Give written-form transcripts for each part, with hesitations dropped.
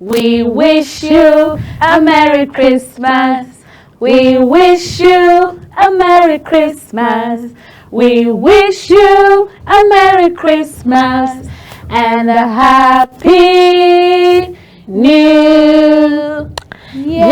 We wish you a Merry Christmas. We wish you a Merry Christmas. We wish you a Merry Christmas and a Happy New Year.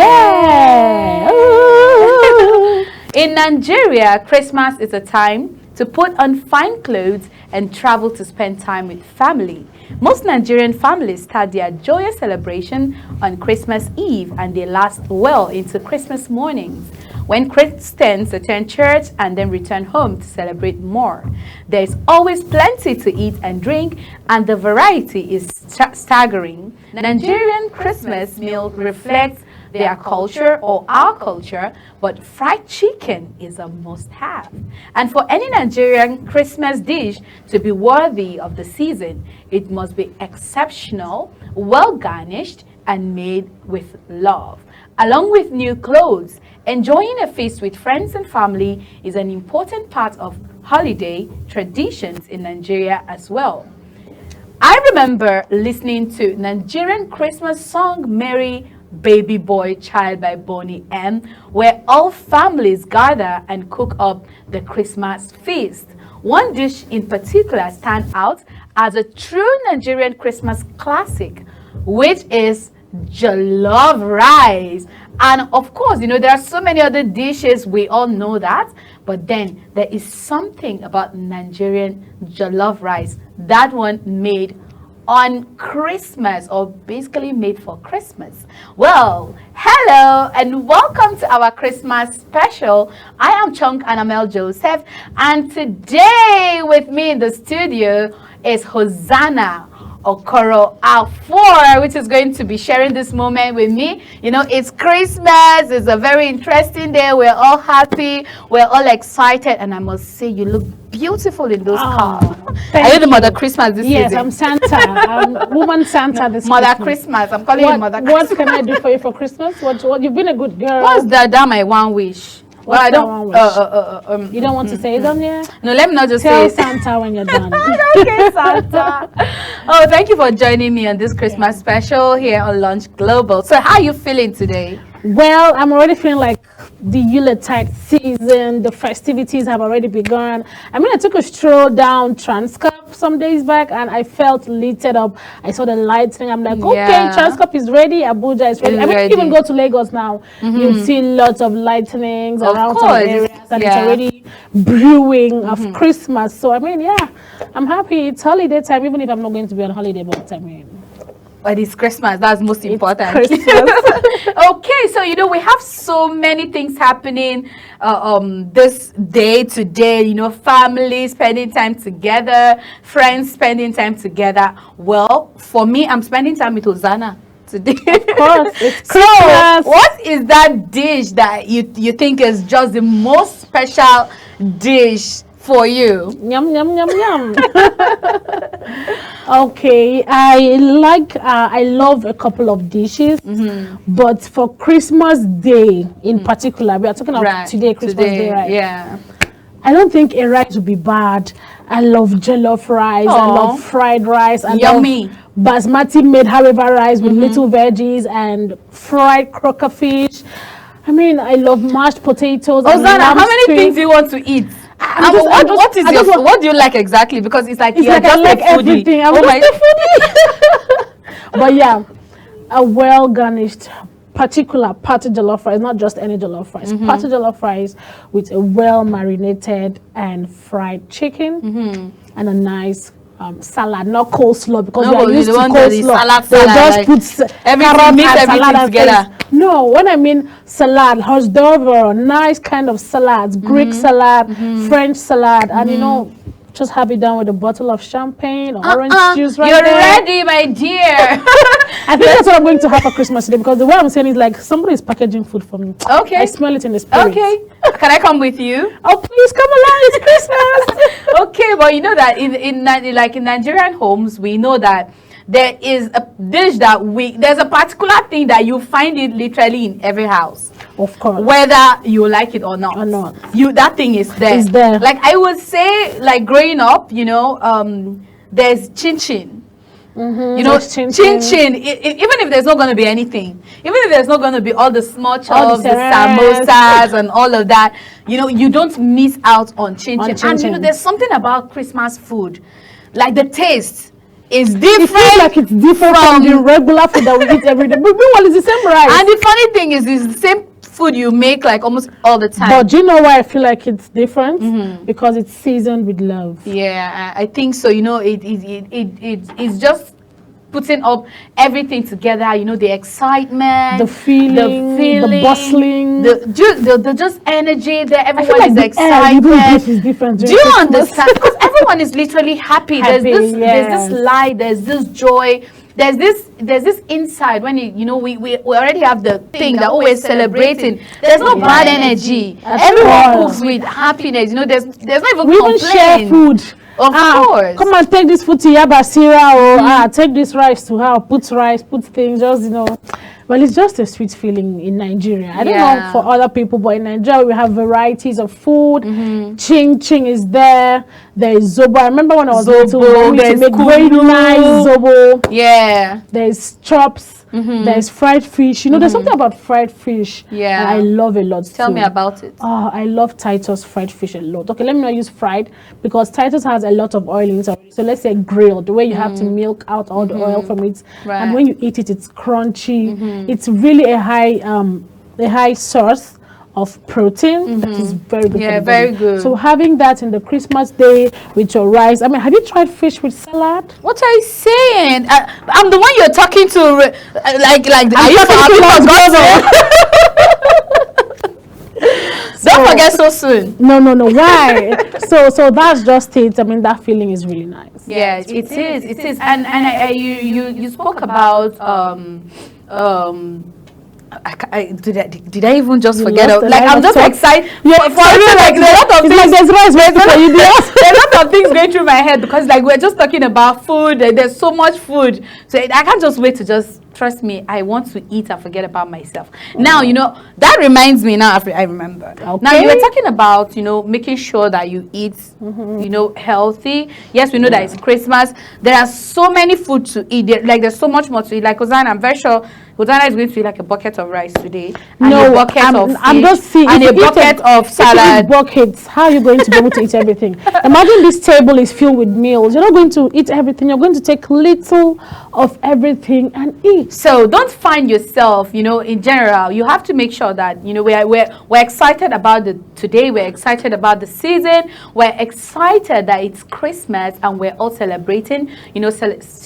In Nigeria, Christmas is a time to put on fine clothes and travel to spend time with family. Most Nigerian families start their joyous celebration on Christmas Eve and they last well into Christmas mornings, when Christians attend church and then return home to celebrate more. There is always plenty to eat and drink, and the variety is staggering. Nigerian Christmas meal reflects their culture or our culture, but fried chicken is a must-have. And for any Nigerian Christmas dish to be worthy of the season, it must be exceptional, well garnished, and made with love. Along with new clothes, enjoying a feast with friends and family is an important part of holiday traditions in Nigeria as well. I remember listening to Nigerian Christmas song Merry Baby Boy Child by Boney M, where all families gather and cook up the Christmas feast. One dish in particular stands out as a true Nigerian Christmas classic, which is jollof rice. And of course, there are so many other dishes, we all know that, but then there is something about Nigerian jollof rice, that one made on Christmas, or basically made for Christmas. Well, hello and welcome to our Christmas special. I am Chunk Anamel Joseph, and today with me in the studio is Hosanna Okoro Afor, which is going to be sharing this moment with me. It's Christmas, it's a very interesting day, we're all happy, we're all excited, and I must say you look beautiful in those cars. Are you the Mother Christmas this season? Yes, I'm Santa. I'm Woman Santa this Mother Christmas. I'm calling you Mother Christmas. What can I do for you for Christmas? What you've been a good girl. What's that my one wish? Well, I don't. You don't want to say it on here? No, let me not just Tell say Santa when you're done. Okay, Santa. Oh, thank you for joining me on this Christmas special here on Lunch Global. So, how are you feeling today? Well, I'm already feeling like the Yuletide season, the festivities have already begun. I took a stroll down Transcorp some days back and I felt lit up. I saw the lightning. I'm like, okay, Transcorp is ready, Abuja is ready. Even go to Lagos now, you'll see lots of lightnings around some areas and it's already brewing of Christmas. So, I'm happy. It's holiday time, even if I'm not going to be on holiday, but But it's Christmas, that's most important. Christmas. Okay, so we have so many things happening this day today, family spending time together, friends spending time together. Well, for me, I'm spending time with Hosanna today. Of course, it's So, Christmas. what is that dish that you think is just the most special dish for you? Yum, yum, yum, yum. Okay, I love a couple of dishes, but for Christmas Day in particular, we are talking about today, Christmas Day, right? Yeah. I don't think a rice would be bad. I love jollof rice. I love fried rice. I Yummy. love basmati made hareva rice with little veggies and fried crocker fish. I love mashed potatoes. Hosanna, how many things do you want to eat? What do you like exactly? Because it's like you're just I like a foodie. everything. I'm just a foodie. But yeah, a well garnished, particular party jollof rice, not just any jollof rice. Party jollof rice with a well marinated and fried chicken and a nice salad, not coleslaw, because we are used to coleslaw. They just put everything, mix everything salad together. No, when I mean salad, hors d'oeuvre, nice kind of salads, Greek salad, French salad, and just have it done with a bottle of champagne or orange juice right You're there. ready, my dear. I think that's what I'm going to have for Christmas today, because the way I'm saying is like somebody is packaging food for me. Okay. I smell it in the spirit. Okay. Can I come with you? Oh, please come along. It's Christmas. Okay, but you know that in Nigerian homes, we know that there is a dish there's a particular thing that you find it literally in every house. Of course. Whether you like it or not. That thing is there. It's there. Like I would say, like growing up, there's chin chin. You know, Like chin chin. Even if there's not going to be anything, even if there's not going to be all the small chops, the cereals. samosas, and all of that, you know, you don't miss out on chin chin. And you know, chin-chin. there's something about Christmas food, like the taste is It different. feels like it's different from the regular food that we eat every day. But meanwhile, it's the same rice. And the funny thing is, it's the same food you make like almost all the time. But do you know why I feel like it's different? Because it's seasoned with love. Yeah, I think so. You know, it's just putting up everything together. You know, the excitement, The feeling, the bustling. the just energy that I feel everyone like is the air you don't breathe excited. is different. Do during you Christmas. understand? Because everyone is literally happy. There's Happy, this light. There's this joy. There's this inside when you know we already have the thing that always celebrating. There's no bad energy. At Everyone all. cooks with happiness. You know, there's not even We even complaint. share food. Of course. Come and take this food to Yabasira or take this rice to her. Put rice, put things, just, you know. Well, it's just a sweet feeling in Nigeria. I don't know for other people, but in Nigeria we have varieties of food. Ching ching is there. There is zobo. I remember when I was little, we used to make very nice zobo. Yeah. There's chops. There's fried fish. You know, there's something about fried fish Yeah. that I love a lot. Tell me about it. Oh, I love Titus fried fish a lot. Okay, let me not use fried because Titus has a lot of oil in it already. So let's say grilled, the way you have to milk out all the oil from it, Right. and when you eat it, it's crunchy. It's really a high source of protein that is very good. Yeah, for the very body. good. So having that in the Christmas day with your rice. I mean, have you tried fish with salad? What are you saying? I'm the one you're talking to. Like, are you talking to forgotten? Don't forget so soon. No. Why? so that's just it. I mean, that feeling is really nice. Yes, it is. And you spoke about did I even just forget? lost the Like, line I'm of just thought. excited. Yeah, For real, like there's a lot of it's things. like there's rice waiting for you there. There's a lot of things going through my head because like we're just talking about food. And there's so much food, so I can't just wait to just. Trust me, I want to eat and forget about myself. Now, you know, that reminds me now, I remember. Okay. Now, you were talking about, you know, making sure that you eat, you know, healthy. Yes, we know that it's Christmas. There are so many food to eat. There's so much more to eat. Like, Hosanna, I'm very sure Hosanna is going to eat like a bucket of rice today. And a bucket of fish. I'm just seeing. And a bucket of salad. Buckets. How are you going to be able to eat everything? Imagine this table is filled with meals. You're not going to eat everything. You're going to take little of everything and eat. So don't find yourself, you know, in general, you have to make sure that, you know, we're excited about today, we're excited about the season, we're excited that it's Christmas and we're all celebrating, you know,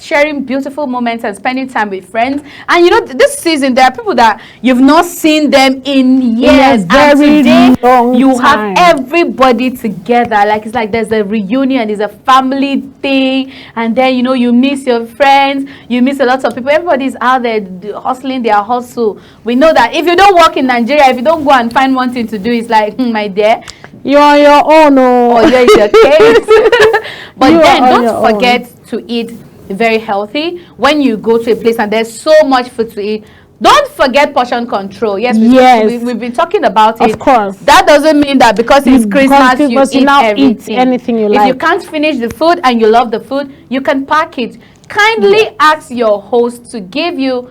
sharing beautiful moments and spending time with friends. And, you know, this season, there are people that you've not seen them in years. And today, you have everybody together. Like, it's like there's a reunion, there's a family thing. And then, you know, you miss your friends, you miss a lot of people. Everybody's out there hustling their hustle. We know that if you don't work in Nigeria, if you don't go and find one thing to do, it's like, my dear, you're on your own. or you're in your case. But then don't forget to eat very healthy when you go to a place and there's so much food to eat. Don't forget portion control. Yes, we've been talking about it. Of course. That doesn't mean that because it's Christmas, you eat now everything. Eat anything you if like. you can't finish the food and you love the food, you can pack it. Kindly ask your host to give you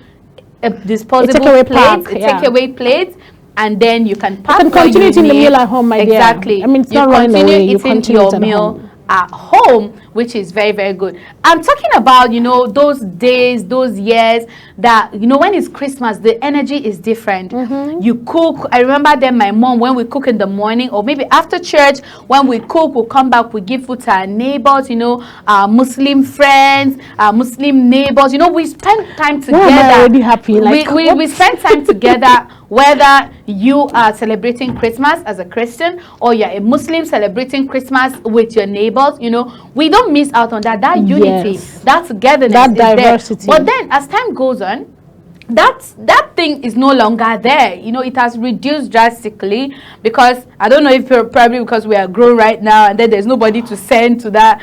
a disposable takeaway plate, and then you can pack. You can continue eating the meal at home, my dear. Exactly. I mean, it's not running away. You continue your meal at home, which is very, very good. I'm talking about, you know, those days, those years that, you know, when it's Christmas, the energy is different. You cook. I remember then my mom, when we cook in the morning or maybe after church, when we cook, we'll come back, we give food to our neighbors, you know, our Muslim friends, our Muslim neighbors. You know, we spend time together. I'm already happy. Like, we spend time together, whether you are celebrating Christmas as a Christian or you're a Muslim celebrating Christmas with your neighbors. You know, we don't miss out on that unity, that togetherness, that diversity. But then as time goes on, that thing is no longer there. You know, it has reduced drastically because I don't know if probably because we are grown right now and then there's nobody to send to that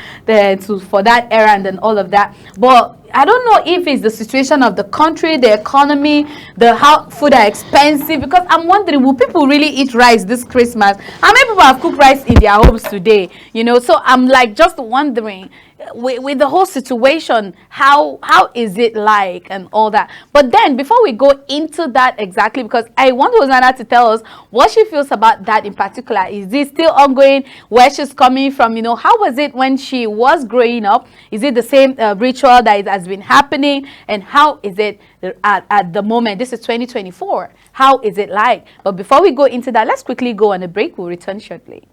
for that errand and all of that. But I don't know if it's the situation of the country, the economy, how food are expensive, because I'm wondering, will people really eat rice this Christmas? How many people have cooked rice in their homes today? You know, so I'm like just wondering, with the whole situation, how is it like and all that. But then before we go into that exactly, because I want Hosanna to tell us what she feels about that in particular. Is it still ongoing, where she's coming from? You know, how was it when she was growing up? Is it the same ritual that has been happening? And how is it at the moment? This is 2024. How is it like? But before we go into that, let's quickly go on a break. We'll return shortly.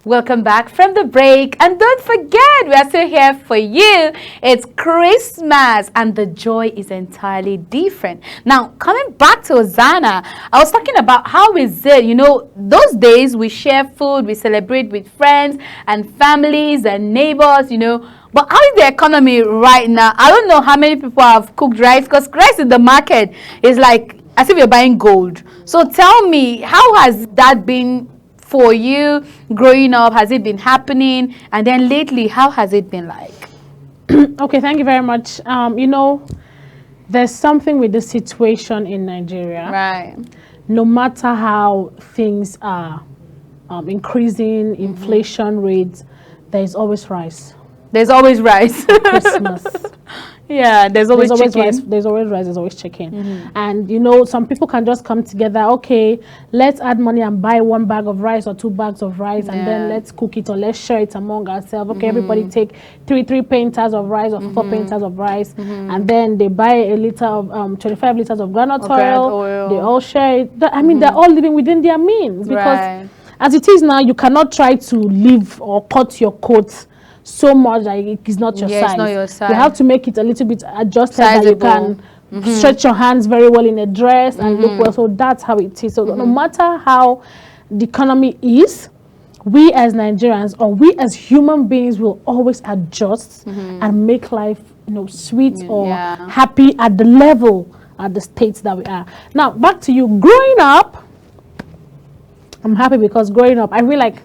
Welcome back from the break, and don't forget, we are still here for you. It's Christmas and the joy is entirely different. Now, coming back to Hosanna, I was talking about how is it, you know, those days we share food, we celebrate with friends and families and neighbors, you know. But how is the economy right now? I don't know how many people have cooked rice, because rice in the market is like as if you're buying gold. So tell me, how has that been for you growing up? Has it been happening? And then lately, how has it been like? Okay, thank you very much. You know, there's something with the situation in Nigeria. Right. No matter how things are increasing, inflation rates, there's always rice. There's always rice. Christmas. Yeah, there's always chicken. Rice, there's always rice, there's always chicken. And you know, some people can just come together, okay, let's add money and buy 1 bag of rice or 2 bags of rice, and then let's cook it or let's share it among ourselves. Okay, everybody take three painters of rice or 4 painters of rice, and then they buy a liter of 25 liters of groundnut oil. They all share it. I mean, they're all living within their means, because as it is now, you cannot try to live or cut your coat so much that it is not your size. It's not your size. You have to make it a little bit adjusted that you can stretch your hands very well in a dress and look well. So that's how it is. So no matter how the economy is, we as Nigerians or we as human beings will always adjust and make life, you know, sweet or happy at the level, at the states that we are. Now back to you. Growing up, I'm happy because growing up, I feel like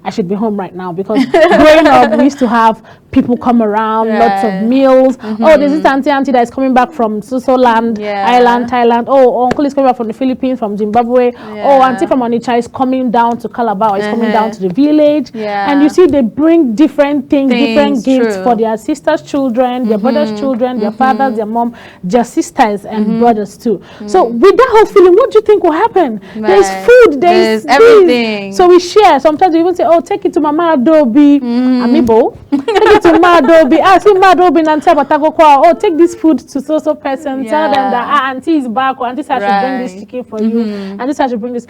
I should be home right now, because growing up, we used to have people come around, lots of meals. Oh, there's this auntie that is coming back from land, Ireland, Thailand. Oh, uncle is coming back from the Philippines, from Zimbabwe. Oh, auntie from Onitsha is coming down to Calabar, is coming down to the village. And you see, they bring different things, different gifts for their sisters' children, their brothers' children, their fathers, their mom, their sisters and brothers too. So with that whole feeling, what do you think will happen? There's food, there's everything. So we share. Sometimes we even say, oh, take it to Mama Adobe, Amiibo. Take it to Mama Adobe. See Mama Adobe and tell oh, take this food to so person. Tell them that auntie is back, or auntie said I should bring this chicken for you, and this I should bring this.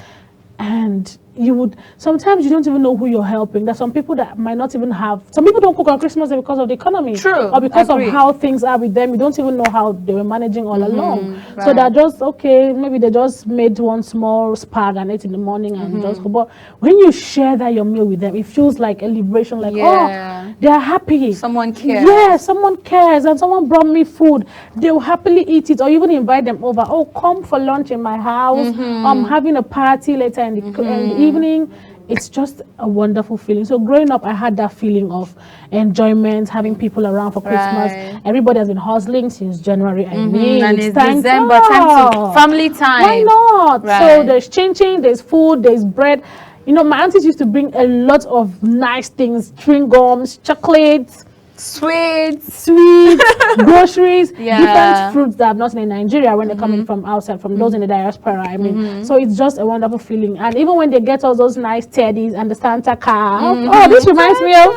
And you would, sometimes you don't even know who you're helping. There's some people that might not even have, some people don't cook on Christmas Day because of the economy. True. Or because of how things are with them. You don't even know how they were managing all along. So they're just, okay, maybe they just made one small spag and ate in the morning and just go. But when you share that your meal with them, it feels like a liberation, like, oh, they're happy. Someone cares. Yeah, someone cares, and someone brought me food. They'll happily eat it, or even invite them over. Oh, come for lunch in my house. I'm having a party later in the evening. It's just a wonderful feeling. So growing up, I had that feeling of enjoyment, having people around for Christmas. Everybody has been hustling since January. I mean, and it's December, time to family time. Why not? So there's changing, there's food, there's bread. You know, my aunties used to bring a lot of nice things: chewing gums, chocolates, sweets, groceries, different fruits that I've not seen in Nigeria when they're coming from outside, from those in the diaspora. I mean, so it's just a wonderful feeling. And even when they get all those nice teddies and the Santa car, oh, this reminds me of.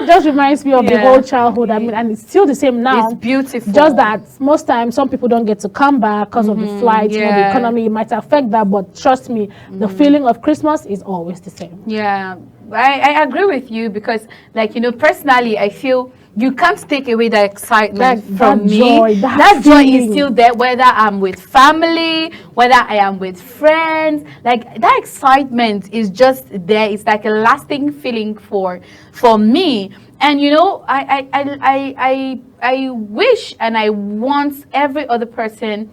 It just reminds me of the whole childhood. I mean, and it's still the same now. It's beautiful. Just that most times some people don't get to come back because of the flights, you know, the economy might affect that. But trust me, the feeling of Christmas is always the same. Yeah, I agree with you, because, like, you know, personally, I feel you can't take away the excitement from that me. joy, That joy is feeling. still there, whether I'm with family, whether I am with friends. Like that excitement is just there. It's like a lasting feeling for me. And you know, I wish and I want every other person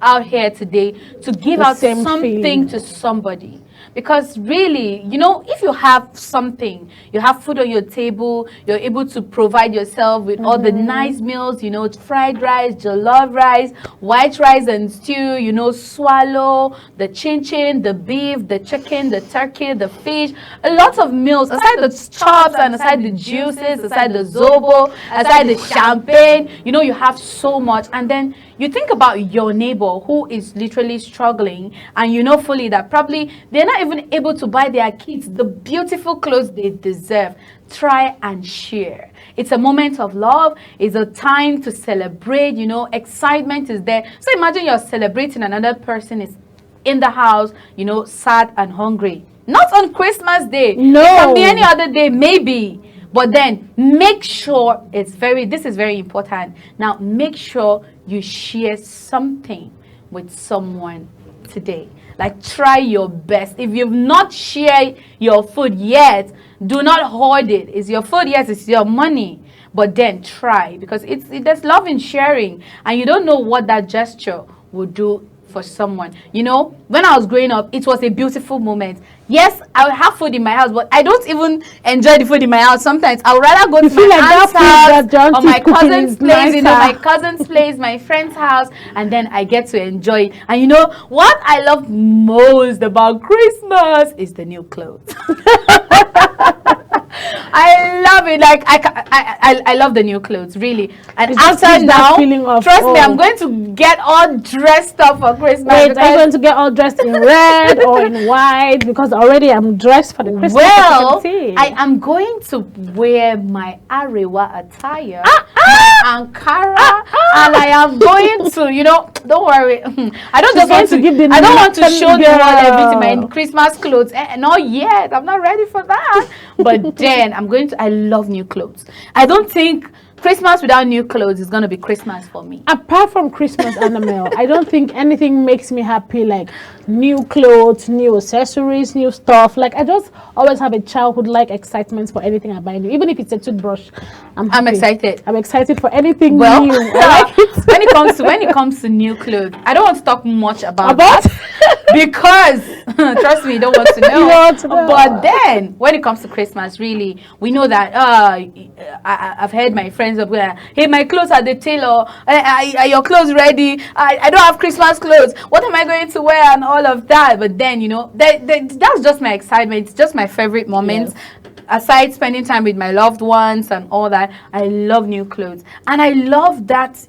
out here today to give The out same something feeling. to somebody. Because really, you know, if you have something, you have food on your table, you're able to provide yourself with all the nice meals, you know, fried rice, jollof rice, white rice and stew, you know, swallow, the chin, the beef, the chicken, the turkey, the fish, a lot of meals, aside the chops and aside the juices, aside the zobo, aside the champagne, you know, you have so much. And then you think about your neighbor who is literally struggling, and you know fully that probably they're not even able to buy their kids the beautiful clothes they deserve. Try and share. It's a moment of love. It's a time to celebrate. You know, excitement is there. So imagine you're celebrating, another person is in the house, you know, sad and hungry. Not on Christmas Day. No. It can be any other day, maybe. But then make sure this is very important. Now make sure you share something with someone today. Like try your best. If you've not shared your food yet, do not hoard it. It's your food, yes, it's your money. But then try, because there's love in sharing, and you don't know what that gesture will do for someone. You know, when I was growing up, it was a beautiful moment. Yes, I would have food in my house, but I don't even enjoy the food in my house. Sometimes I would rather go to feel my like that aunt's food that house John or my is cooking cousin's is place, you know, my nicer. cousin's place, my friend's house, and then I get to enjoy it. And you know what I love most about Christmas is the new clothes. I love it. Like I love the new clothes, really. And It's just after that now, feeling of, trust me, oh. I'm going to get all dressed up for Christmas. Wait, are you because- going to get all dressed in red or in white? Because already I'm dressed for the Christmas. Well, as you can see. I am going to wear my Arewa attire, my Ankara, and I am going to, you know, don't worry. I don't She's just want going to give the I don't want to Northern show the world girl. everything, my Christmas clothes. Not yet. I'm not ready for that. But then I love new clothes. I don't think Christmas without new clothes is going to be Christmas for me. Apart from Christmas, Annabelle, I don't think anything makes me happy like new clothes, new accessories, new stuff. Like I just always have a childhood like excitement for anything I buy new. Even if it's a toothbrush, I'm happy. excited. I'm excited for anything Well, new. I like it. when it comes to new clothes, I don't want to talk much about About? that because trust me, you don't want to know. You don't want to know. But then when it comes to Christmas, really, we know that I've heard my friends up there, hey, my clothes are the tailor, are your clothes ready? I don't have Christmas clothes, what am I going to wear, and all of that. But then, you know, that's just my excitement. It's just my favorite moments. Yes. Aside spending time with my loved ones and all that, I love new clothes. And I love that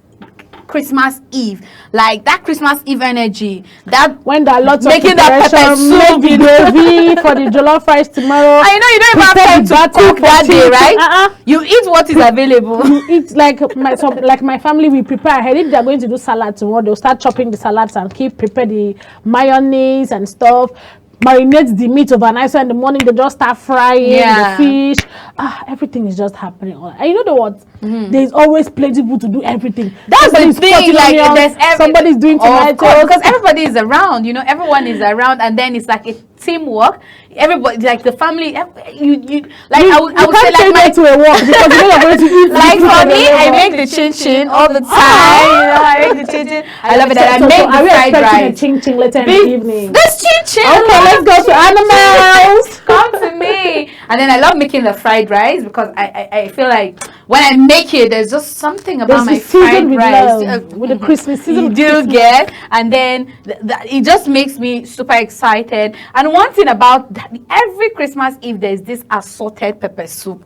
Christmas Eve, like that Christmas Eve energy, that When there are lots of making that pepper preparation, soup, make you the know. gravy for the jollof rice tomorrow. I know you don't even have Prepare time the to batter cook for that day, tea. right? You eat what is available. It's like my family, we prepare ahead. If they're going to do salad tomorrow, they'll start chopping the salads and prepare the mayonnaise and stuff. Marinate the meat overnight, so in the morning they just start frying Yeah. the fish. Everything is just happening. And you know what? There's always plenty people to do everything. That's Somebody's the thing, cutting like onions, somebody's doing tomatoes. because everybody is around, you know, everyone is around, and then it's like a teamwork. Everybody, like the family, you like I would say can't say like my no to a walk because you know you're going to eat. like the food for on the me, I table. make the chin chin all the time. You know, I make the chin chin. I love it. And I So make are the we fried expecting rice. a ching ching later in the evening? This chin chin. Okay, let's go to animals. Come to me. And then I love making the fried rice because I feel like when I make it, there's just something about There's my the season fried with rice. love, with the Christmas season. You with do Christmas. get, and then it just makes me super excited. And one thing about that, every Christmas Eve, there's this assorted pepper soup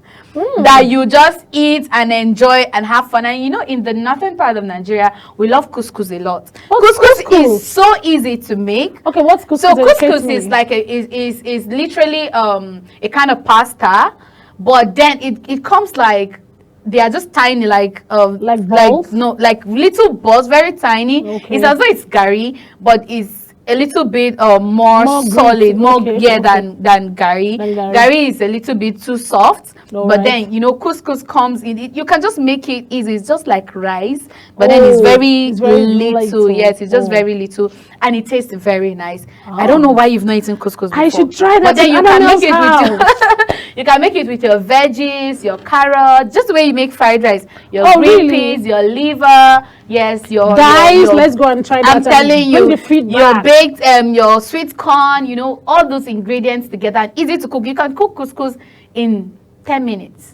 that you just eat and enjoy and have fun. And you know, in the northern part of Nigeria, we love couscous a lot. What's Couscous couscous? is so easy to make. Okay, what's couscous? So Educate couscous me. is like is literally a kind of pasta, but then it comes like they are just tiny, like Like balls? like little balls, very tiny. Okay. It's as though it's gari, but it's a little bit more solid, gritty. more Okay. than gari. Than gari. Gari is a little bit too soft. All But right. then, you know, couscous comes in it. You can just make it easy. It's just like rice, but then it's very, it's very little. little. Yes, it's just Oh. very little, and it tastes very nice. I don't know why you've not eaten couscous before. I should try that But then in you can make Anamel's it with house. you can make it with your veggies, your carrots, just the way you make fried rice. Your Oh, green really? peas, your liver. Yes, Guys, your let's go and try that. I'm and telling bring you, the your feedback. baked, your sweet corn, you know, all those ingredients together, and easy to cook. You can cook couscous in 10 minutes.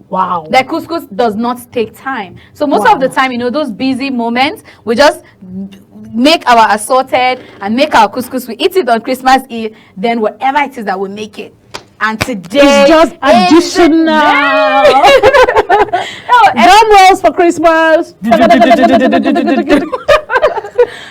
Wow. The couscous does not take time. So most Wow. of the time, you know, those busy moments, we just make our assorted and make our couscous. We eat it on Christmas Eve, then whatever it is that we make it. And today It's just additional. Drum rolls for Christmas.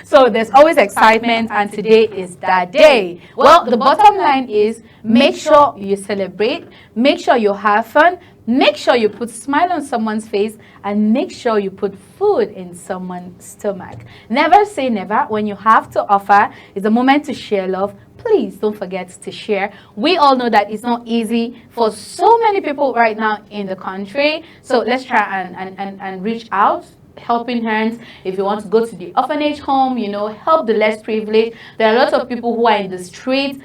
So there's always excitement, and today is that day. Well, the bottom line is make sure you celebrate, make sure you have fun, make sure you put smile on someone's face, and make sure you put food in someone's stomach. Never say never. When you have to offer, it's the moment to share love. Please don't forget to share. We all know that it's not easy for so many people right now in the country. So let's try and reach out. Helping hands. If you want to go to the orphanage home, you know, help the less privileged. There are lots of people who are in the streets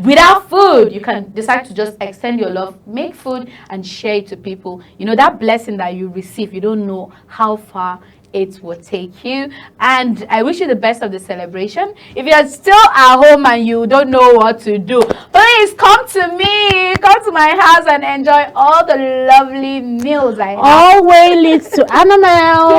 without food. You can decide to just extend your love, make food, and share it to people. You know, that blessing that you receive, you don't know how far it will take you. And I wish you the best of the celebration. If you're still at home and you don't know what to do, please come to me, come to my house and enjoy all the lovely meals I have. All way leads to Anamel.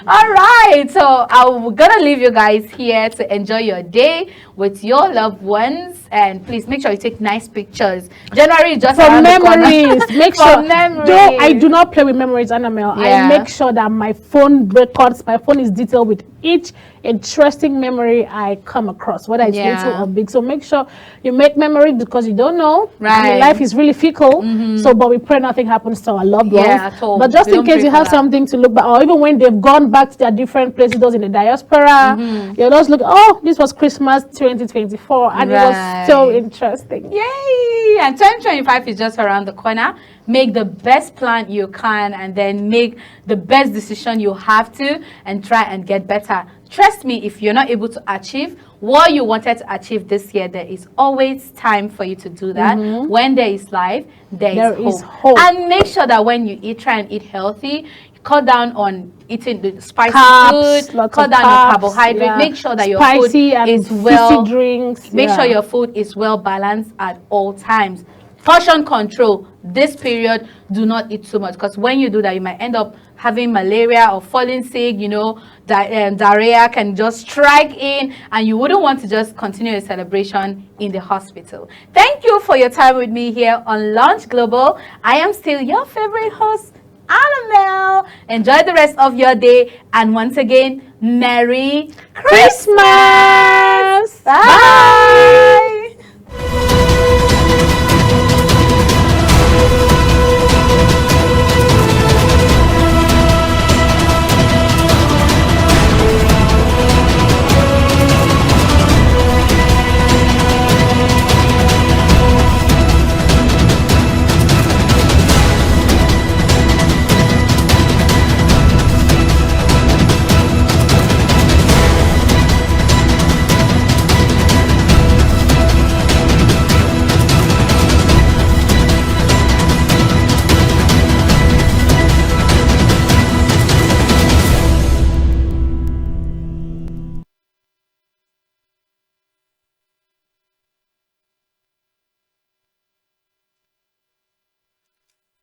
All right, so I'm gonna leave you guys here to enjoy your day with your loved ones, and please make sure you take nice pictures. January is just For around the corner. memories, make For sure. memories. Though I do not play with memories, Anamel. Yeah. I make sure that my phone records. My phone is detailed with each interesting memory I come across, whether it's Yeah. little or big. So make sure you make memories because you don't know. I mean, Right. life is really fickle. So, but we pray nothing happens to our loved ones. Yeah, at all. But just We in don't case pray you for have that. something to look back, or even when they've gone back to their different places, those in the diaspora, you just look. Oh, this was Christmas 2024, and it was so Right. interesting. Yay! And 2025 is just around the corner. Make the best plan you can, and then make the best decision you have to, and try and get better. Trust me, if you're not able to achieve what you wanted to achieve this year, there is always time for you to do that. When there is life, there is hope. And make sure that when you eat, try and eat healthy. Cut down on eating the spicy Carbs, food. lots Cut of down on carbs, carbohydrate. yeah. Make sure that your Spicy food and is fizzy well. drinks. Make yeah. sure your food is well balanced at all times. Portion control. This period, do not eat too much, because when you do that, you might end up having malaria or falling sick. You know, diarrhea can just strike in, and you wouldn't want to just continue a celebration in the hospital. Thank you for your time with me here on Launch Global. I am still your favorite host, Anamel. Enjoy the rest of your day, and once again, Merry Christmas! Christmas. Bye.